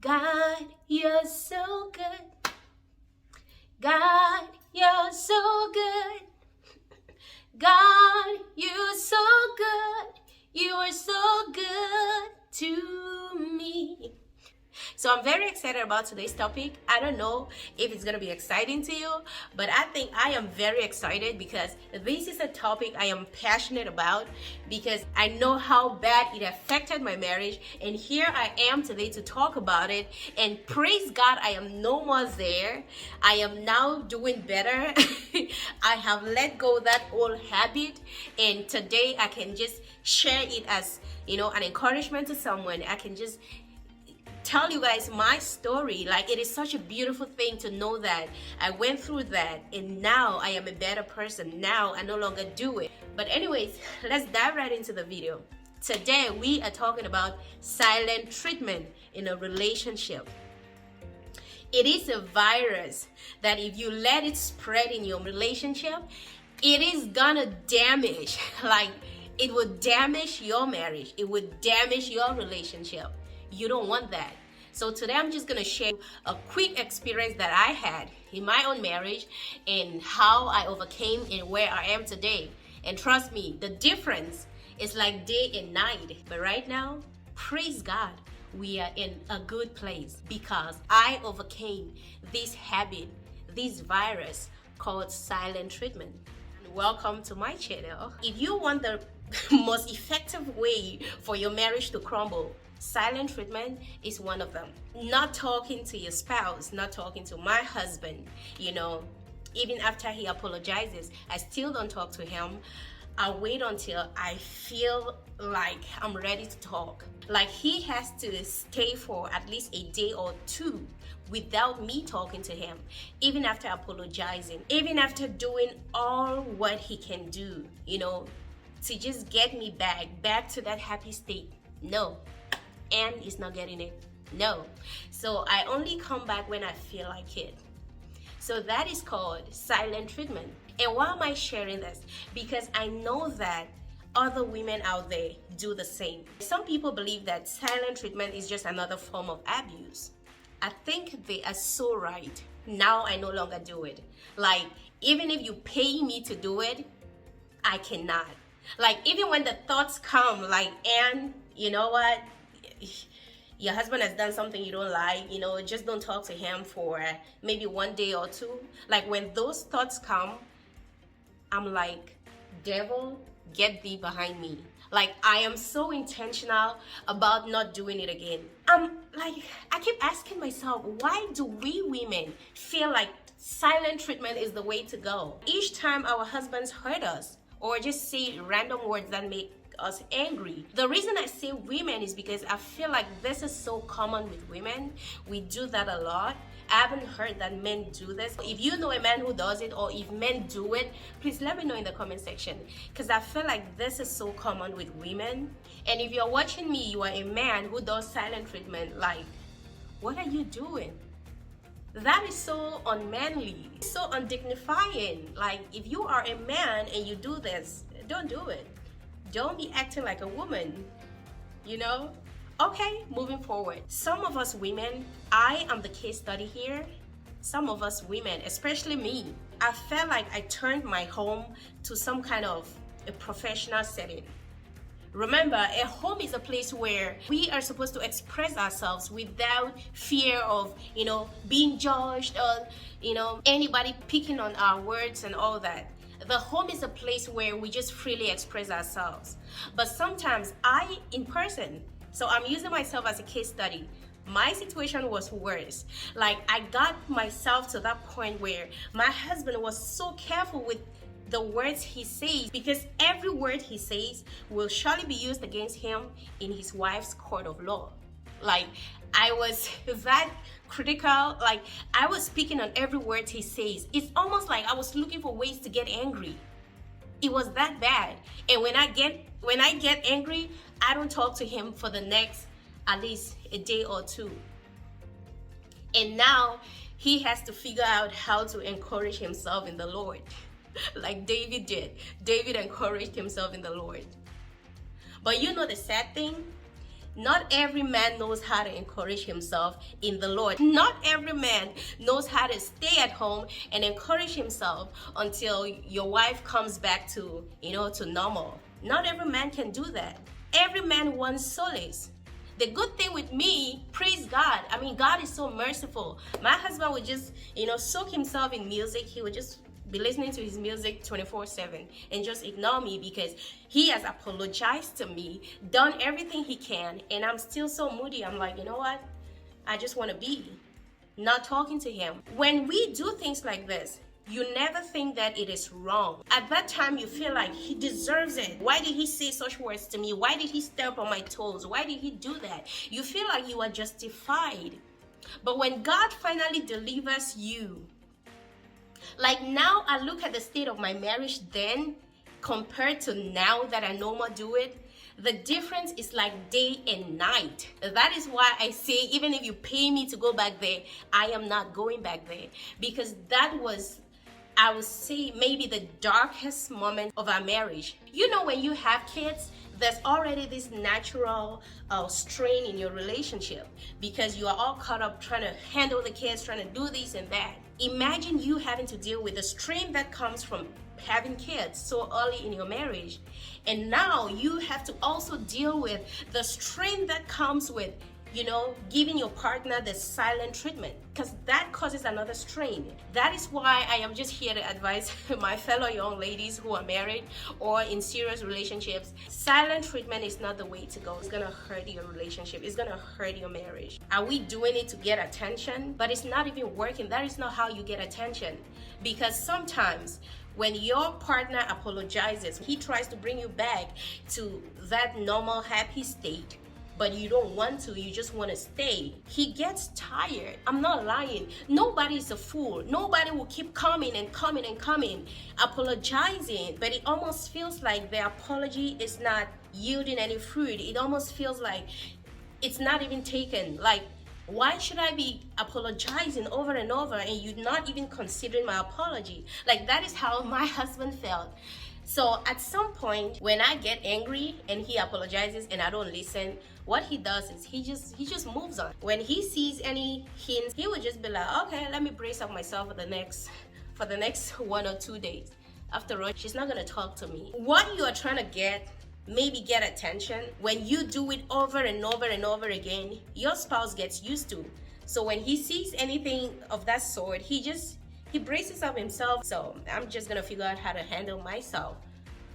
God, you're so good. God, you're so good. God, you're so good. You are so good to me. So I'm very excited about today's topic. I don't know if it's going to be exciting to you, but I think I am very excited because this is a topic I am passionate about because I know how bad it affected my marriage, and here I am today to talk about it. And praise God, I am no more there. I am now doing better. I have let go that old habit, and today I can just share it as, an encouragement to someone. I can just tell you guys my story. Like, it is such a beautiful thing to know that I went through that and now I am a better person. Now I no longer do it. But anyways, let's dive right into the video. Today we are talking about silent treatment in a relationship. It is a virus that if you let it spread in your relationship, it is gonna damage, like it would damage your marriage, it would damage your relationship. You don't want that. So today I'm just gonna share a quick experience that I had in my own marriage and how I overcame and where I am today. And trust me, the difference is like day and night. But right now, praise God, we are in a good place because I overcame this habit, this virus called silent treatment. Welcome to my channel. If you want the most effective way for your marriage to crumble, silent treatment is one of them. Not talking to your spouse, not talking to my husband, even after he apologizes, I still don't talk to him. I wait until I feel like I'm ready to talk. Like, he has to stay for at least a day or two without me talking to him, even after apologizing, even after doing all what he can do, to just get me back to that happy state. No. And is not getting it. No. So I only come back when I feel like it. So that is called silent treatment. And why am I sharing this? Because I know that other women out there do the same. Some people believe that silent treatment is just another form of abuse. I think they are so right. Now I no longer do it. Like, even if you pay me to do it, I cannot. Like, even when the thoughts come, like, and you know what? Your husband has done something you don't like, just don't talk to him for maybe one day or two. Like, when those thoughts come, I'm like, devil, get thee behind me. Like, I am so intentional about not doing it again. I keep asking myself, why do we women feel like silent treatment is the way to go? Each time our husbands hurt us or just say random words that make us angry. The reason I say women is because I feel like this is so common with women. We do that a lot. I haven't heard that men do this. If you know a man who does it, or if men do it, please let me know in the comment section, because I feel like this is so common with women. And if you're watching me, you are a man who does silent treatment, like, what are you doing? That is so unmanly, so undignifying. Like, if you are a man and you do this, don't do it. Don't be acting like a woman, Okay, moving forward. Some of us women, I am the case study here. Some of us women, especially me, I felt like I turned my home to some kind of a professional setting. Remember, a home is a place where we are supposed to express ourselves without fear of, being judged or, anybody picking on our words and all that. The home is a place where we just freely express ourselves. But sometimes in person, so I'm using myself as a case study, my situation was worse. Like, I got myself to that point where my husband was so careful with the words he says, because every word he says will surely be used against him in his wife's court of law. Like, I was that critical. Like, I was speaking on every word he says. It's almost like I was looking for ways to get angry. It was that bad. And when I get angry, I don't talk to him for the next at least a day or two. And now he has to figure out how to encourage himself in the Lord. Like David did. David encouraged himself in the Lord. But the sad thing, Not every man knows how to encourage himself in the Lord. Not every man knows how to stay at home and encourage himself until your wife comes back to, to normal. Not every man can do that. Every man wants solace. The good thing with me, praise God. I mean, God is so merciful. My husband would just, soak himself in music. He would just be listening to his music 24/7 and just ignore me because he has apologized to me, done everything he can, and I'm still so moody. I'm like, you know what? I just want to be not talking to him. When we do things like this, you never think that it is wrong. At that time, you feel like he deserves it. Why did he say such words to me? Why did he step on my toes? Why did he do that? You feel like you are justified. But when God finally delivers you, like now I look at the state of my marriage then compared to now that I no more do it, the difference is like day and night. That is why I say, even if you pay me to go back there, I am not going back there. Because that was, I would say, maybe the darkest moment of our marriage. You know, when you have kids, there's already this natural strain in your relationship because you are all caught up trying to handle the kids, trying to do this and that. Imagine you having to deal with the strain that comes from having kids so early in your marriage. And now you have to also deal with the strain that comes with, giving your partner the silent treatment, because that causes another strain. That is why I am just here to advise my fellow young ladies who are married or in serious relationships. Silent treatment is not the way to go. It's gonna hurt your relationship. It's gonna hurt your marriage. Are we doing it to get attention? But it's not even working. That is not how you get attention. Because sometimes when your partner apologizes, he tries to bring you back to that normal happy state, but you don't want to, you just want to stay. He gets tired. I'm not lying. Nobody is a fool. Nobody will keep coming and coming and coming, apologizing, but it almost feels like the apology is not yielding any fruit. It almost feels like it's not even taken. Like, why should I be apologizing over and over and you're not even considering my apology? Like, that is how my husband felt. So at some point when I get angry and he apologizes and I don't listen, what he does is he just moves on. When he sees any hints, he would just be like, okay, let me brace up myself for the next 1 or 2 days. After all, she's not gonna talk to me. What you are trying to maybe get attention, when you do it over and over and over again, your spouse gets used to. So when he sees anything of that sort, he braces up himself. So I'm just gonna figure out how to handle myself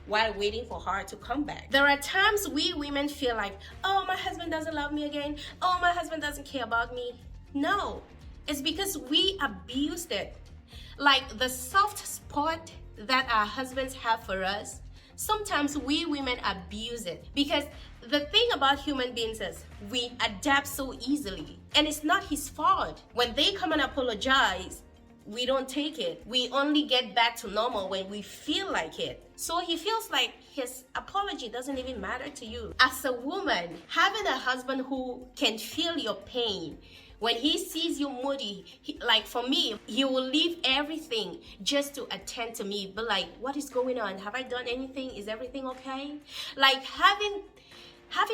while waiting for her to come back. There are times we women feel like, oh, my husband doesn't love me again. Oh, my husband doesn't care about me. No, it's because we abused it. Like the soft spot that our husbands have for us, sometimes we women abuse it. Because the thing about human beings is we adapt so easily. And it's not his fault. When they come and apologize, we don't take it. We only get back to normal when we feel like it. So he feels like his apology doesn't even matter to you. As a woman, having a husband who can feel your pain, when he sees you moody, like for me, he will leave everything just to attend to me. But like, what is going on? Have I done anything? Is everything okay? Like having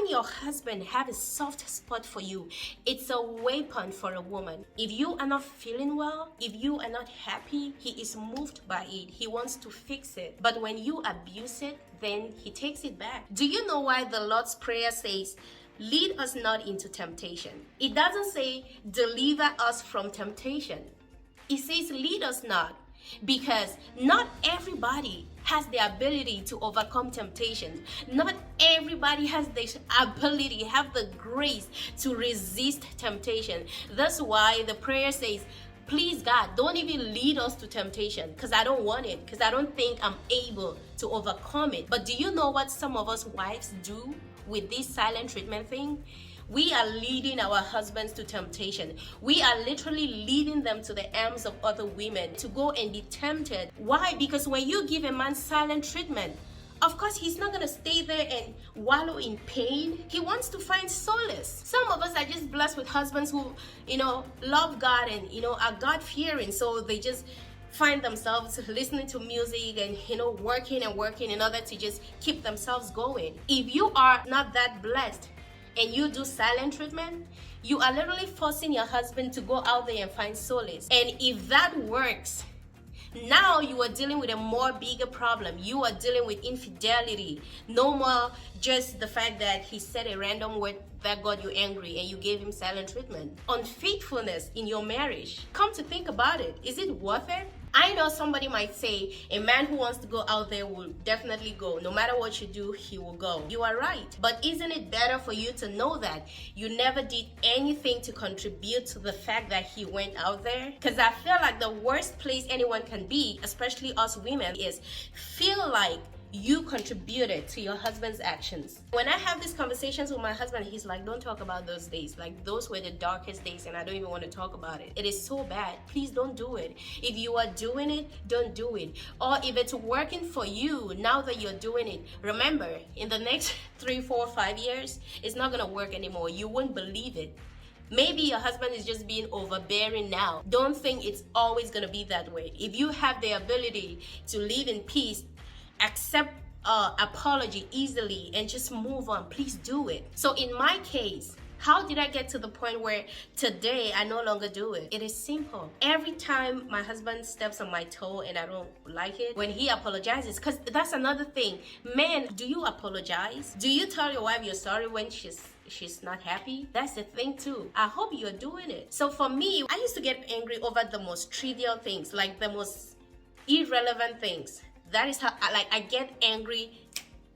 your husband have a soft spot for you, it's a weapon for a woman. If you are not feeling well, if you are not happy, he is moved by it. He wants to fix it. But when you abuse it, then he takes it back. Do you know why the Lord's Prayer says, lead us not into temptation? It doesn't say, deliver us from temptation. It says, lead us not. Because not everybody has the ability to overcome temptation. Not everybody has the ability, have the grace to resist temptation. That's why the prayer says, please God, don't even lead us to temptation, because I don't want it, because I don't think I'm able to overcome it. But do you know what some of us wives do with this silent treatment thing? We are leading our husbands to temptation. We are literally leading them to the arms of other women to go and be tempted. Why? Because when you give a man silent treatment, of course, he's not going to stay there and wallow in pain. He wants to find solace. Some of us are just blessed with husbands who, love God and, are God-fearing. So they just find themselves listening to music and, working in order to just keep themselves going. If you are not that blessed, and you do silent treatment, you are literally forcing your husband to go out there and find solace. And if that works, now you are dealing with a more bigger problem. You are dealing with infidelity. No more just the fact that he said a random word that got you angry and you gave him silent treatment. Unfaithfulness in your marriage. Come to think about it, is it worth it? I know somebody might say a man who wants to go out there will definitely go. No matter what you do, he will go. You are right. But isn't it better for you to know that you never did anything to contribute to the fact that he went out there? Because I feel like the worst place anyone can be, especially us women, is feel like you contributed to your husband's actions. When I have these conversations with my husband, he's like, don't talk about those days. Like, those were the darkest days and I don't even want to talk about it. It is so bad. Please don't do it. If you are doing it, don't do it. Or if it's working for you now that you're doing it, remember, in the next 3, 4, 5 years, it's not going to work anymore. You won't believe it. Maybe your husband is just being overbearing now. Don't think it's always going to be that way. If you have the ability to live in peace, accept apology easily and just move on, please do it. So in my case, how did I get to the point where today I no longer do it? It is simple. Every time my husband steps on my toe and I don't like it, when he apologizes, because that's another thing. Men, do you apologize? Do you tell your wife you're sorry when she's not happy? That's the thing too. I hope you're doing it. So for me, I used to get angry over the most trivial things, like the most irrelevant things. That is how I get angry.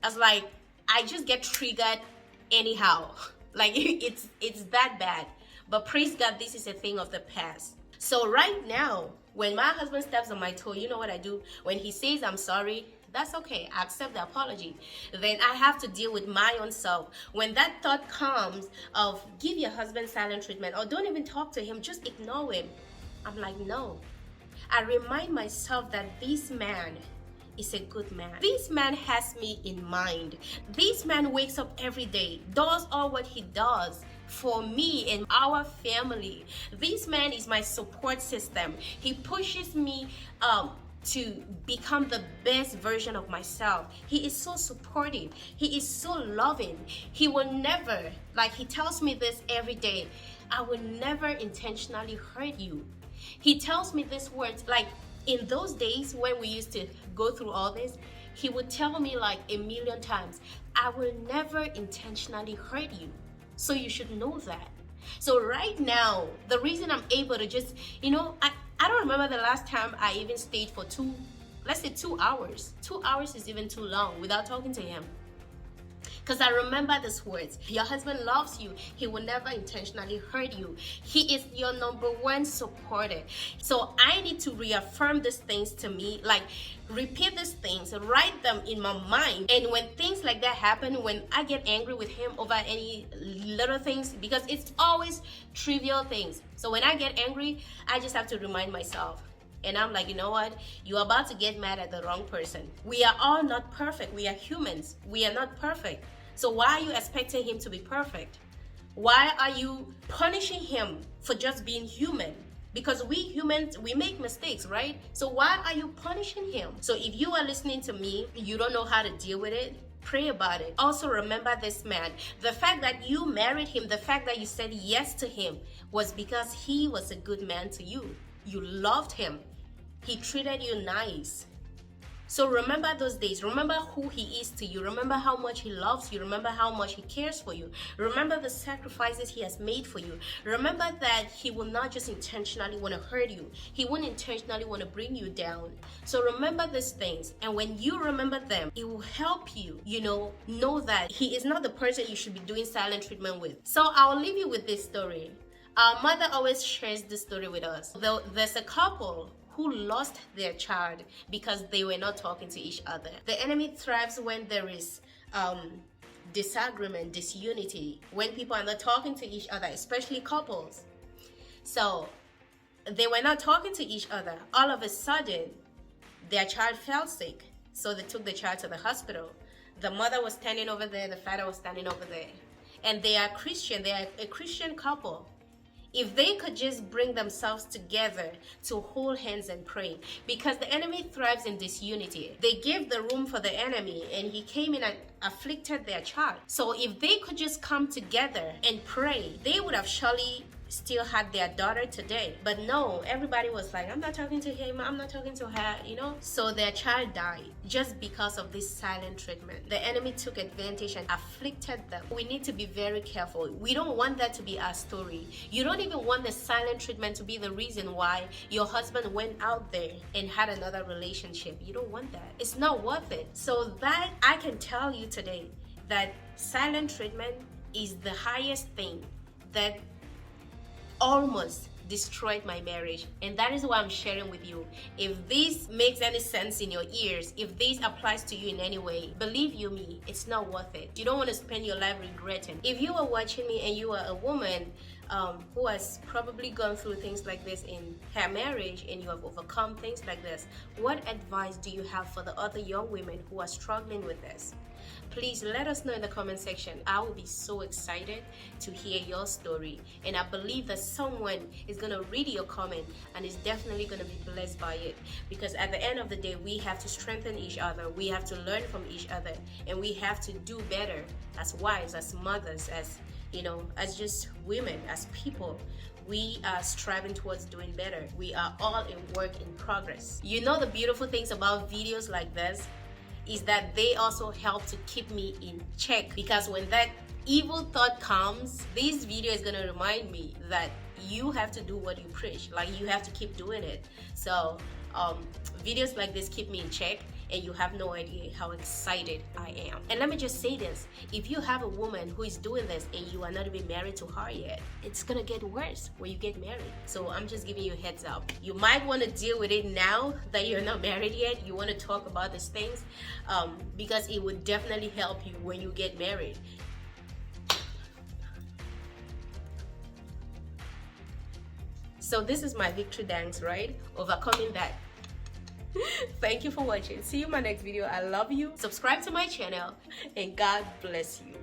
As like I just get triggered anyhow. Like it's that bad. But praise God, this is a thing of the past. So right now, when my husband steps on my toe, you know what I do? When he says I'm sorry, that's okay. I accept the apology. Then I have to deal with my own self. When that thought comes of give your husband silent treatment or don't even talk to him, just ignore him, I'm like, no. I remind myself that this man is a good man. This man has me in mind. This man wakes up every day, does all what he does for me and our family. This man is my support system. He pushes me to become the best version of myself. He is so supportive. He is so loving. He will never, like he tells me this every day, I will never intentionally hurt you. He tells me these words, like in those days when we used to go through all this, he would tell me like a million times, I will never intentionally hurt you. So you should know that. So right now, the reason I'm able to just, I don't remember the last time I even stayed for 2 hours. 2 hours is even too long without talking to him. Because I remember these words. Your husband loves you. He will never intentionally hurt you. He is your number one supporter. So I need to reaffirm these things to me, like repeat these things, write them in my mind. And when things like that happen, when I get angry with him over any little things, because it's always trivial things. So when I get angry, I just have to remind myself. And I'm like, you know what? You're about to get mad at the wrong person. We are all not perfect. We are humans. We are not perfect. So why are you expecting him to be perfect? Why are you punishing him for just being human? Because we humans, we make mistakes, right? So why are you punishing him? So if you are listening to me, you don't know how to deal with it, pray about it. Also remember this man. The fact that you married him, the fact that you said yes to him was because he was a good man to you. You loved him. He treated you nice. So remember those days. Remember who he is to you. Remember how much he loves you. Remember how much he cares for you. Remember the sacrifices he has made for you. Remember that he will not just intentionally want to hurt you. He won't intentionally want to bring you down. So remember these things. And when you remember them, it will help you, know that he is not the person you should be doing silent treatment with. So I'll leave you with this story. Our mother always shares this story with us. There's a couple who lost their child because they were not talking to each other. The enemy thrives when there is disagreement, disunity, when people are not talking to each other, especially couples. So they were not talking to each other. All of a sudden, their child fell sick. So they took the child to the hospital. The mother was standing over there, the father was standing over there. And they are Christian, they are a Christian couple. if they could just bring themselves together to hold hands and pray, because the enemy thrives in disunity. They gave the room for the enemy, and he came in and afflicted their child. So if they could just come together and pray, they would have surely still had their daughter today. But no, everybody was like, I'm not talking to him, I'm not talking to her, you know. So their child died just because of this silent treatment. The enemy took advantage and afflicted them. We need to be very careful. We don't want that to be our story. You don't even want the silent treatment to be the reason why your husband went out there and had another relationship. You don't want that. It's not worth it. So that I can tell you today, that silent treatment is the highest thing that almost destroyed my marriage, and that is why I'm sharing with you. If this makes any sense in your ears, if this applies to you in any way, believe you me, it's not worth it. You don't want to spend your life regretting. If you are watching me and you are a woman who has probably gone through things like this in her marriage, and you have overcome things like this, what advice do you have for the other young women who are struggling with this? Please let us know in the comment section. I will be so excited to hear your story, and I believe that someone is going to read your comment and is definitely going to be blessed by it, because at the end of the day, we have to strengthen each other, we have to learn from each other, and we have to do better as wives, as mothers, as as just women, as people. We are striving towards doing better. We are all in work in progress. You know, the beautiful things about videos like this is that they also help to keep me in check, because when that evil thought comes, this video is going to remind me that you have to do what you preach. Like, you have to keep doing it. So videos like this keep me in check, and you have no idea how excited I am. And let me just say this, if you have a woman who is doing this and you are not even married to her yet, it's gonna get worse when you get married. So I'm just giving you a heads up. You might want to deal with it now that you're not married yet. You want to talk about these things because it would definitely help you when you get married. So this is my victory dance, right? Overcoming that. Thank you for watching. See you in my next video. I love you. Subscribe to my channel, and God bless you.